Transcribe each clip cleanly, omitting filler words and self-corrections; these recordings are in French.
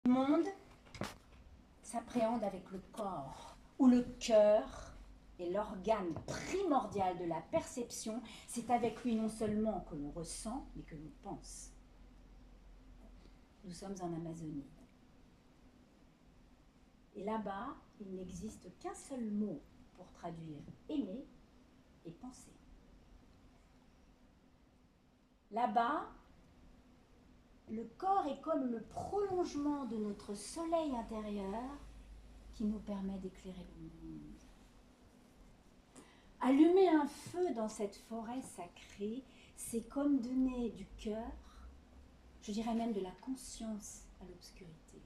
Le monde s'appréhende avec le corps, où le cœur est l'organe primordial de la perception. C'est avec lui non seulement que l'on ressent, mais que l'on pense. Nous sommes en Amazonie. Et là-bas, il n'existe qu'un seul mot pour traduire aimer et penser. Là-bas, le corps est comme le prolongement de notre soleil intérieur qui nous permet d'éclairer le monde. Allumer un feu dans cette forêt sacrée, c'est comme donner du cœur, je dirais même de la conscience à l'obscurité.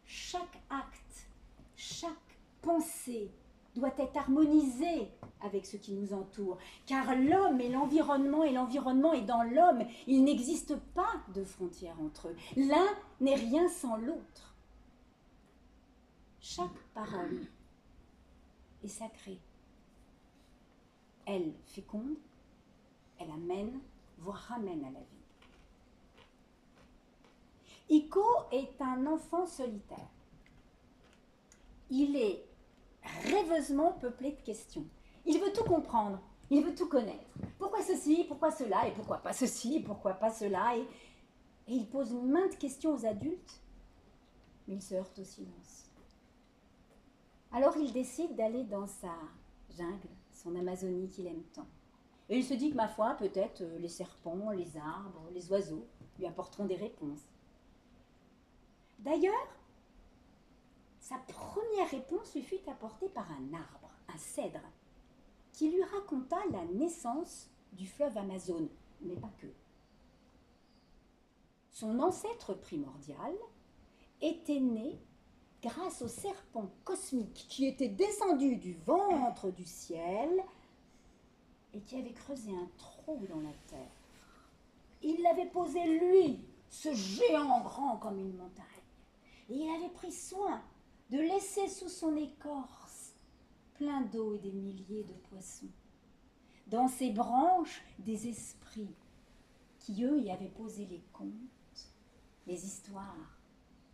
Chaque acte, chaque pensée doit être harmonisé avec ce qui nous entoure, car l'homme est l'environnement et l'environnement est dans l'homme. Il n'existe pas de frontières entre eux. L'un n'est rien sans l'autre. Chaque parole est sacrée. Elle féconde, elle amène, voire ramène à la vie. Iko est un enfant solitaire. Il est rêveusement peuplé de questions. Il veut tout comprendre, il veut tout connaître. Pourquoi ceci, pourquoi cela, et pourquoi pas ceci, et pourquoi pas cela, et il pose maintes questions aux adultes, mais il se heurte au silence. Alors il décide d'aller dans sa jungle, son Amazonie qu'il aime tant. Et il se dit que, ma foi, peut-être les serpents, les arbres, les oiseaux lui apporteront des réponses. D'ailleurs, sa première réponse lui fut apportée par un arbre, un cèdre, qui lui raconta la naissance du fleuve Amazone, mais pas que. Son ancêtre primordial était né grâce au serpent cosmique qui était descendu du ventre du ciel et qui avait creusé un trou dans la terre. Il l'avait posé, lui, ce géant grand comme une montagne. Et il avait pris soin de laisser sous son écorce plein d'eau et des milliers de poissons. Dans ses branches, des esprits qui, eux, y avaient posé les contes, les histoires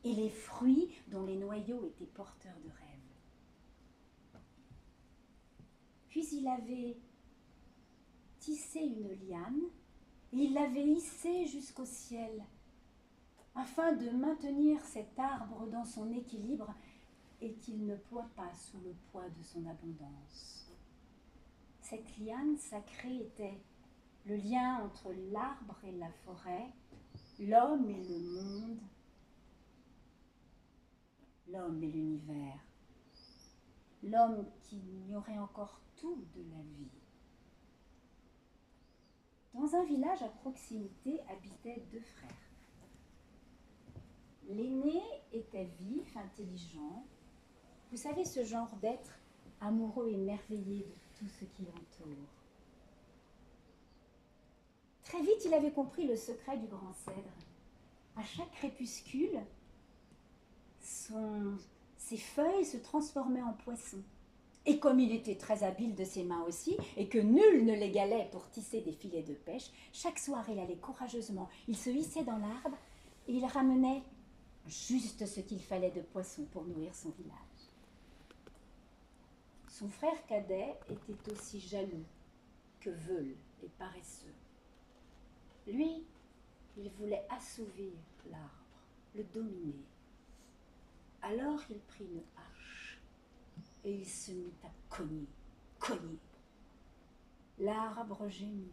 et les fruits dont les noyaux étaient porteurs de rêves. Puis il avait tissé une liane et il l'avait hissée jusqu'au ciel afin de maintenir cet arbre dans son équilibre et qu'il ne ploie pas sous le poids de son abondance. Cette liane sacrée était le lien entre l'arbre et la forêt, l'homme et le monde, l'homme et l'univers, l'homme qui ignorait encore tout de la vie. Dans un village à proximité habitaient deux frères. L'aîné était vif, intelligent. Vous savez, ce genre d'être amoureux et émerveillé de tout ce qui l'entoure. Très vite, il avait compris le secret du grand cèdre. À chaque crépuscule, ses feuilles se transformaient en poissons. Et comme il était très habile de ses mains aussi, et que nul ne l'égalait pour tisser des filets de pêche, chaque soir il allait courageusement, il se hissait dans l'arbre et il ramenait juste ce qu'il fallait de poissons pour nourrir son village. Son frère cadet était aussi jaloux que veule et paresseux. Lui, il voulait assouvir l'arbre, le dominer. Alors il prit une hache et il se mit à cogner. L'arbre gémit.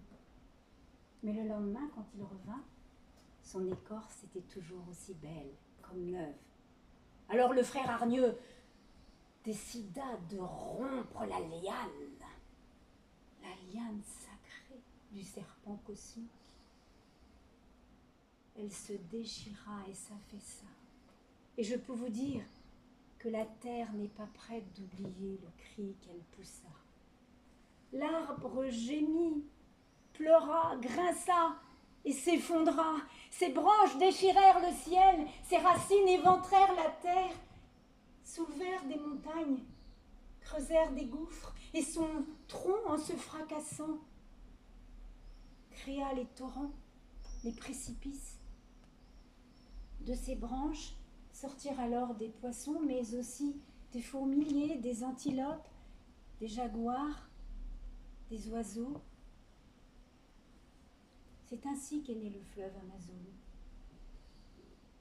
Mais le lendemain, quand il revint, son écorce était toujours aussi belle, comme neuve. Alors le frère hargneux décida de rompre la liane sacrée du serpent cosmique. Elle se déchira et s'affaissa. Et je peux vous dire que la terre n'est pas prête d'oublier le cri qu'elle poussa. L'arbre gémit, pleura, grinça et s'effondra. Ses branches déchirèrent le ciel, ses racines éventrèrent la terre, soulevèrent des montagnes, creusèrent des gouffres, et son tronc, en se fracassant, créa les torrents, les précipices. De ces branches sortirent alors des poissons, mais aussi des fourmiliers, des antilopes, des jaguars, des oiseaux. C'est ainsi qu'est né le fleuve Amazon.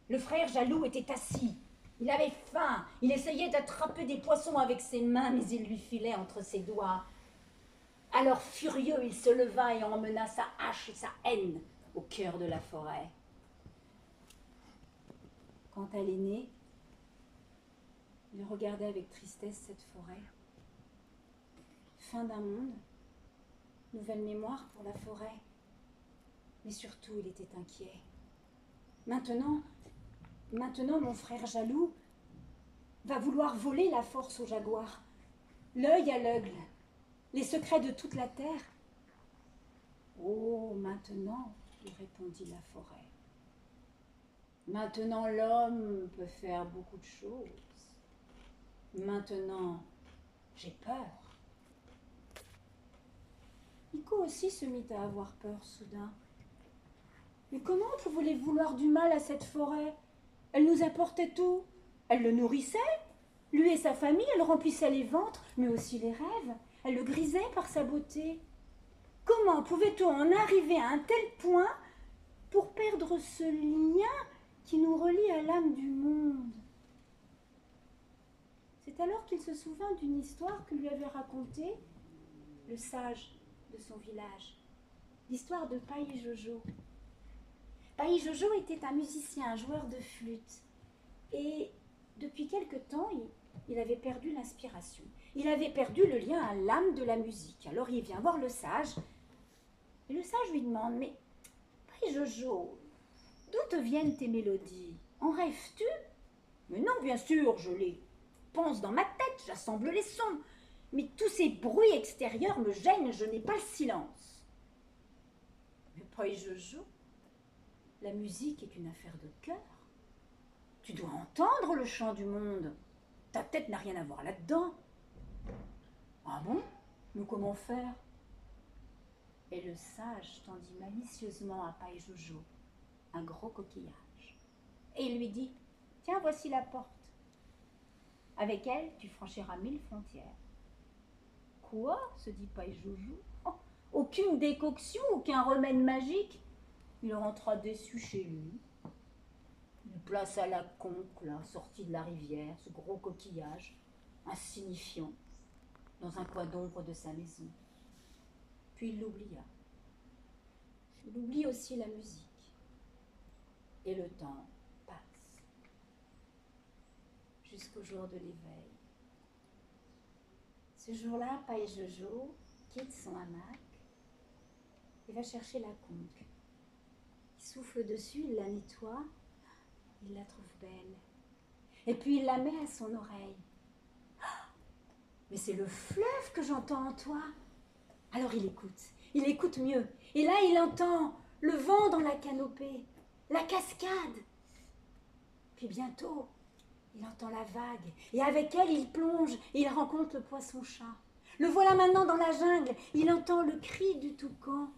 Le frère jaloux était assis. Il avait faim. Il essayait d'attraper des poissons avec ses mains, mais ils lui filaient entre ses doigts. Alors furieux, il se leva et emmena sa hache et sa haine au cœur de la forêt. Quand elle est née, il regardait avec tristesse cette forêt. Fin d'un monde, nouvelle mémoire pour la forêt. Mais surtout, il était inquiet. Maintenant, mon frère jaloux va vouloir voler la force au jaguar, l'œil à l'aigle, les secrets de toute la terre. Oh, maintenant, lui répondit la forêt. Maintenant, l'homme peut faire beaucoup de choses. Maintenant, j'ai peur. Iko aussi se mit à avoir peur soudain. Mais comment pouvait-il vouloir du mal à cette forêt? Elle nous apportait tout. Elle le nourrissait, lui et sa famille, elle remplissait les ventres, mais aussi les rêves. Elle le grisait par sa beauté. Comment pouvait-on en arriver à un tel point pour perdre ce lien qui nous relie à l'âme du monde? C'est alors qu'il se souvint d'une histoire que lui avait racontée le sage de son village, l'histoire de Pai Jojo. Pai Jojo était un musicien, un joueur de flûte, et depuis quelque temps, il avait perdu l'inspiration. Il avait perdu le lien à l'âme de la musique. Alors il vient voir le sage, et le sage lui demande, mais Pai Jojo, d'où te viennent tes mélodies? En rêves-tu? Mais non, bien sûr, je les pense dans ma tête, j'assemble les sons. Mais tous ces bruits extérieurs me gênent, je n'ai pas le silence. Mais Pai Jojo, la musique est une affaire de cœur. Tu dois entendre le chant du monde. Ta tête n'a rien à voir là-dedans. Ah bon? Mais comment faire? Et le sage tendit malicieusement à Pai Jojo un gros coquillage. Et il lui dit, tiens, voici la porte. Avec elle, tu franchiras 1000 frontières. Quoi? Se dit Pai Jojo. Oh, aucune décoction, aucun remède magique. Il rentra déçu chez lui. Il plaça la conque, là, sortie de la rivière, ce gros coquillage, insignifiant, dans un coin d'ombre de sa maison. Puis il l'oublia. Il oublie aussi la musique. Et le temps passe. Jusqu'au jour de l'éveil. Ce jour-là, Pai Jojo quitte son hamac et va chercher la conque. Il souffle dessus, il la nettoie, il la trouve belle. Et puis il la met à son oreille. Ah, mais c'est le fleuve que j'entends en toi. Alors il écoute mieux. Et là il entend le vent dans la canopée, la cascade. Puis bientôt, il entend la vague. Et avec elle, il plonge et il rencontre le poisson-chat. Le voilà maintenant dans la jungle. Il entend le cri du toucan,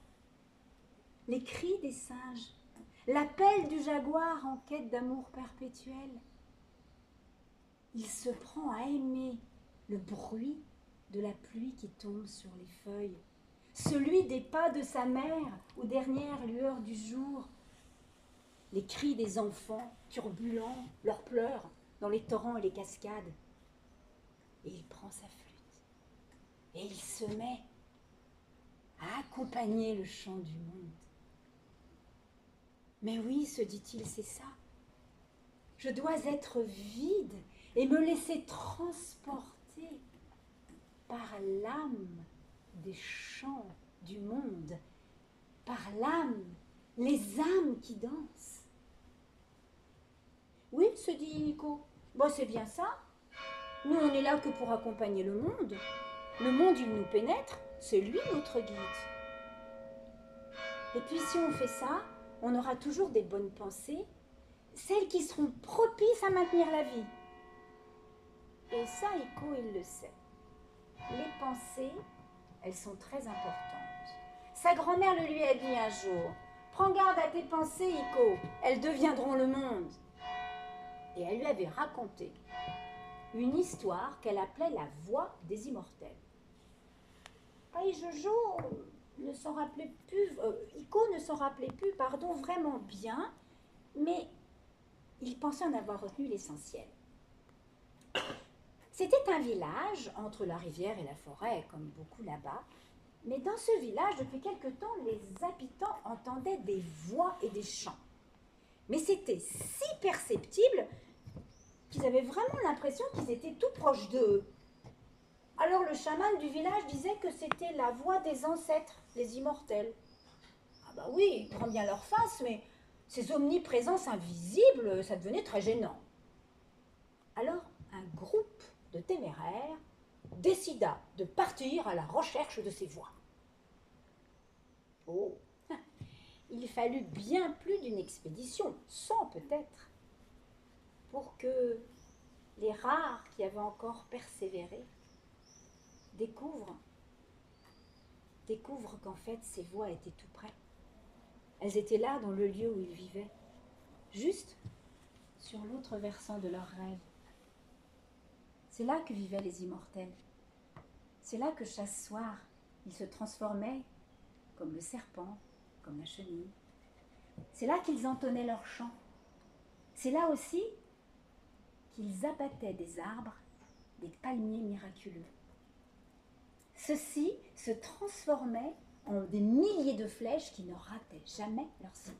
les cris des singes, l'appel du jaguar en quête d'amour perpétuel. Il se prend à aimer le bruit de la pluie qui tombe sur les feuilles, celui des pas de sa mère aux dernières lueurs du jour, les cris des enfants turbulents, leurs pleurs dans les torrents et les cascades. Et il prend sa flûte et il se met à accompagner le chant du monde. Mais oui, se dit-il, c'est ça. Je dois être vide et me laisser transporter par l'âme des chants du monde, par l'âme, les âmes qui dansent. Oui, se dit Nico, bon, c'est bien ça. Nous, on est là que pour accompagner le monde. Le monde, il nous pénètre, c'est lui notre guide. Et puis si on fait ça, on aura toujours des bonnes pensées, celles qui seront propices à maintenir la vie. Et ça, Iko, il le sait. Les pensées, elles sont très importantes. Sa grand-mère le lui a dit un jour, « Prends garde à tes pensées, Iko, elles deviendront le monde. » et elle lui avait raconté une histoire qu'elle appelait la voix des immortels. Et Jojo ne s'en rappelait plus, Iko ne s'en rappelait plus, pardon, vraiment bien, mais il pensait en avoir retenu l'essentiel. C'était un village entre la rivière et la forêt, comme beaucoup là-bas, mais dans ce village, depuis quelque temps, les habitants entendaient des voix et des chants. Mais c'était si perceptible qu'ils avaient vraiment l'impression qu'ils étaient tout proches d'eux. Alors le chaman du village disait que c'était la voix des ancêtres, les immortels. Ah bah oui, grand bien leur face, mais ces omnipresences invisibles, ça devenait très gênant. Alors un groupe de téméraires décida de partir à la recherche de ces voix. Oh, il fallut bien plus d'une expédition, 100 peut-être, pour que les rares qui avaient encore persévéré découvrent qu'en fait ces voix étaient tout près. Elles étaient là dans le lieu où ils vivaient, juste sur l'autre versant de leurs rêves. C'est là que vivaient les immortels. C'est là que chaque soir, ils se transformaient comme le serpent, comme la chenille. C'est là qu'ils entonnaient leurs chants. C'est là aussi qu'ils abattaient des arbres, des palmiers miraculeux. Ceux-ci se transformaient en des milliers de flèches qui ne rataient jamais leur cible.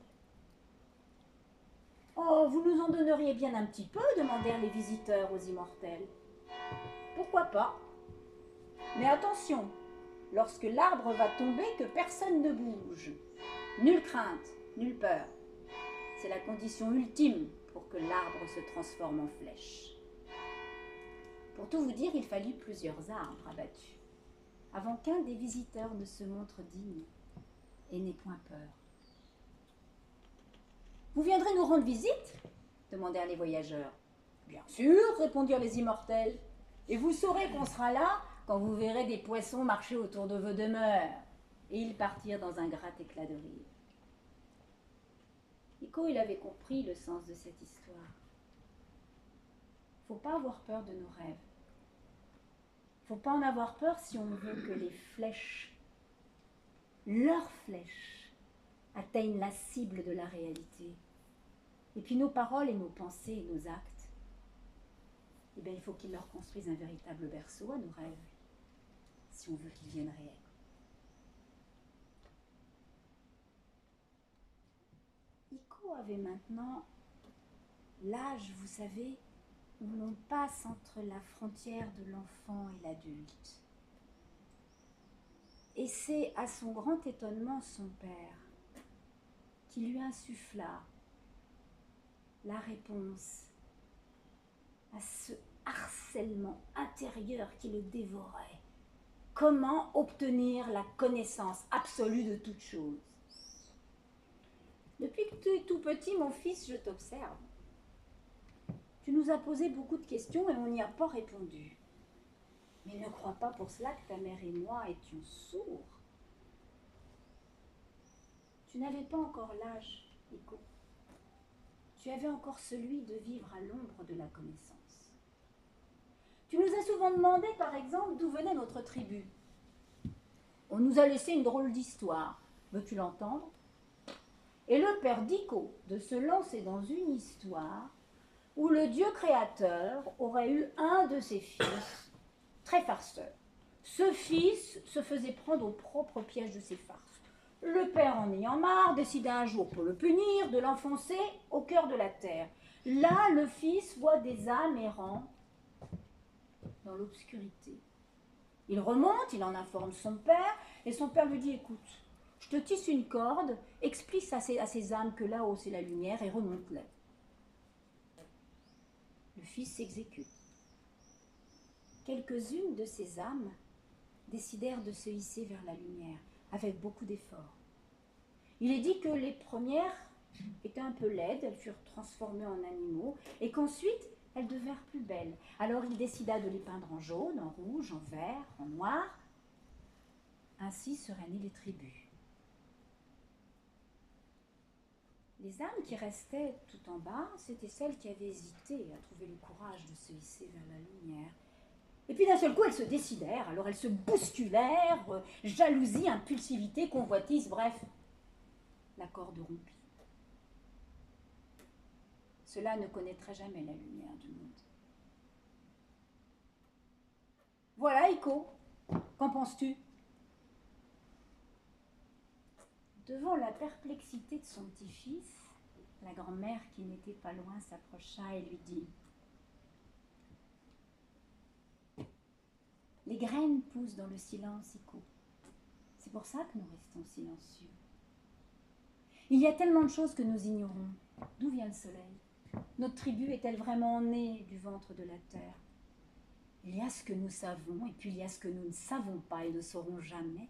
« Oh, vous nous en donneriez bien un petit peu ?» demandèrent les visiteurs aux immortels. « Pourquoi pas? Mais attention, lorsque l'arbre va tomber, que personne ne bouge. Nulle crainte, nulle peur. C'est la condition ultime pour que l'arbre se transforme en flèche. » Pour tout vous dire, il fallut plusieurs arbres abattus avant qu'un des visiteurs ne se montre digne et n'ait point peur. « Vous viendrez nous rendre visite ?» demandèrent les voyageurs. « Bien sûr, répondirent les immortels, et vous saurez qu'on sera là quand vous verrez des poissons marcher autour de vos demeures. » Et ils partirent dans un grand éclat de rire. Iko, il avait compris le sens de cette histoire. Il ne faut pas avoir peur de nos rêves. Il ne faut pas en avoir peur si on veut que les flèches, leurs flèches, atteignent la cible de la réalité. Et puis nos paroles et nos pensées et nos actes, eh bien, il faut qu'ils leur construisent un véritable berceau à nos rêves, si on veut qu'ils viennent réels. Iko avait maintenant l'âge, vous savez, où l'on passe entre la frontière de l'enfant et l'adulte. Et c'est à son grand étonnement son père qui lui insuffla la réponse à ce harcèlement intérieur qui le dévorait. Comment obtenir la connaissance absolue de toute chose? Depuis que tu es tout petit, mon fils, je t'observe. Tu nous as posé beaucoup de questions et on n'y a pas répondu. Mais ne crois pas pour cela que ta mère et moi étions sourds. Tu n'avais pas encore l'âge, Iko. Tu avais encore celui de vivre à l'ombre de la connaissance. Tu nous as souvent demandé, par exemple, d'où venait notre tribu. On nous a laissé une drôle d'histoire. Veux-tu l'entendre? Et le père d'Iko de se lancer dans une histoire où le Dieu créateur aurait eu un de ses fils, très farceur. Ce fils se faisait prendre au propre piège de ses farces. Le père, en ayant marre, décida un jour, pour le punir, de l'enfoncer au cœur de la terre. Là, le fils voit des âmes errant dans l'obscurité. Il remonte, il en informe son père, et son père lui dit, écoute, je te tisse une corde, explique à ces âmes que là-haut c'est la lumière et remonte-les. Le fils s'exécute. Quelques-unes de ces âmes décidèrent de se hisser vers la lumière, avec beaucoup d'efforts. Il est dit que les premières étaient un peu laides, elles furent transformées en animaux, et qu'ensuite elles devinrent plus belles. Alors il décida de les peindre en jaune, en rouge, en vert, en noir. Ainsi seraient nées les tribus. Les âmes qui restaient tout en bas, c'étaient celles qui avaient hésité à trouver le courage de se hisser vers la lumière. Et puis d'un seul coup, elles se décidèrent, alors elles se bousculèrent, jalousie, impulsivité, convoitise, bref, la corde rompit. Cela ne connaîtra jamais la lumière du monde. Voilà, Iko, qu'en penses-tu? Devant la perplexité de son petit-fils, la grand-mère, qui n'était pas loin, s'approcha et lui dit: les graines poussent dans le silence, Iko. C'est pour ça que nous restons silencieux. Il y a tellement de choses que nous ignorons. D'où vient le soleil? Notre tribu est-elle vraiment née du ventre de la terre? Il y a ce que nous savons, et puis il y a ce que nous ne savons pas et ne saurons jamais.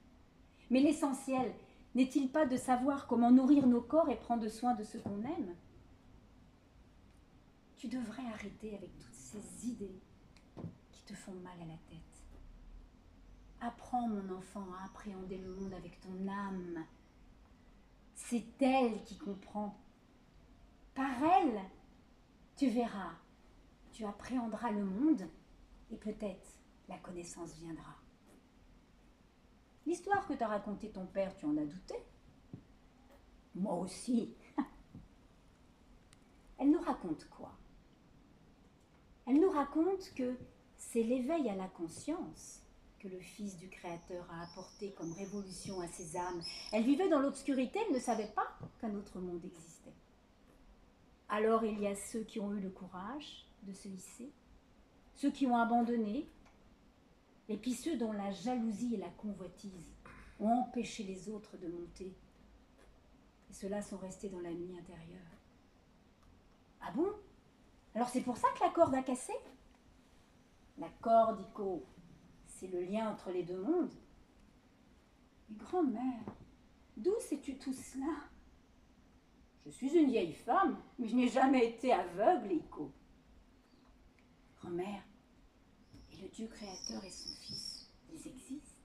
Mais l'essentiel n'est-il pas de savoir comment nourrir nos corps et prendre soin de ceux qu'on aime? Tu devrais arrêter avec toutes ces idées qui te font mal à la tête. Apprends, mon enfant, à appréhender le monde avec ton âme. C'est elle qui comprend. Par elle, tu verras, tu appréhenderas le monde et peut-être la connaissance viendra. L'histoire que t'a racontée ton père, tu en as douté? Moi aussi. Elle nous raconte quoi? Elle nous raconte que c'est l'éveil à la conscience que le Fils du Créateur a apporté comme révolution à ces âmes. Elles vivaient dans l'obscurité, elles ne savaient pas qu'un autre monde existait. Alors il y a ceux qui ont eu le courage de se hisser, ceux qui ont abandonné, et puis ceux dont la jalousie et la convoitise ont empêché les autres de monter. Et ceux-là sont restés dans la nuit intérieure. Ah bon? Alors c'est pour ça que la corde a cassé? La corde, Iko, c'est le lien entre les deux mondes. Mais grand-mère, d'où sais-tu tout cela? Je suis une vieille femme, mais je n'ai jamais été aveugle, Iko. Grand-mère, et le Dieu créateur et son fils, ils existent?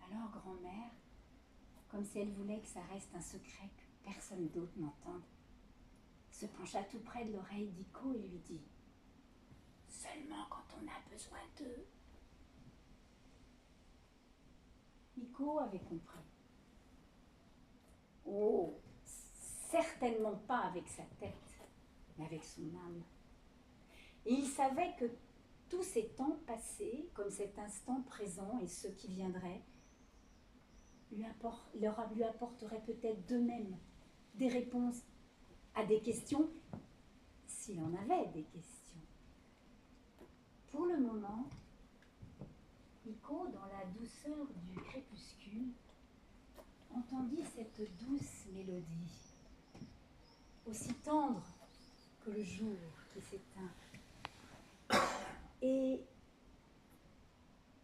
Alors grand-mère, comme si elle voulait que ça reste un secret, que personne d'autre n'entende, se pencha tout près de l'oreille d'Iko et lui dit: seulement quand on a besoin d'eux. Iko avait compris. Oh, certainement pas avec sa tête, mais avec son âme. Et il savait que tous ces temps passés, comme cet instant présent et ceux qui viendraient, lui apporteraient peut-être d'eux-mêmes des réponses à des questions, s'il en avait des questions. Pour le moment, Iko, dans la douceur du crépuscule, entendit cette douce mélodie, aussi tendre que le jour qui s'éteint. Et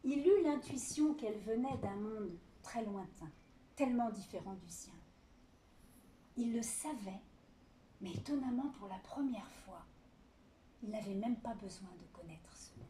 il eut l'intuition qu'elle venait d'un monde très lointain, tellement différent du sien. Il le savait, mais étonnamment pour la première fois, il n'avait même pas besoin de connaître ce monde.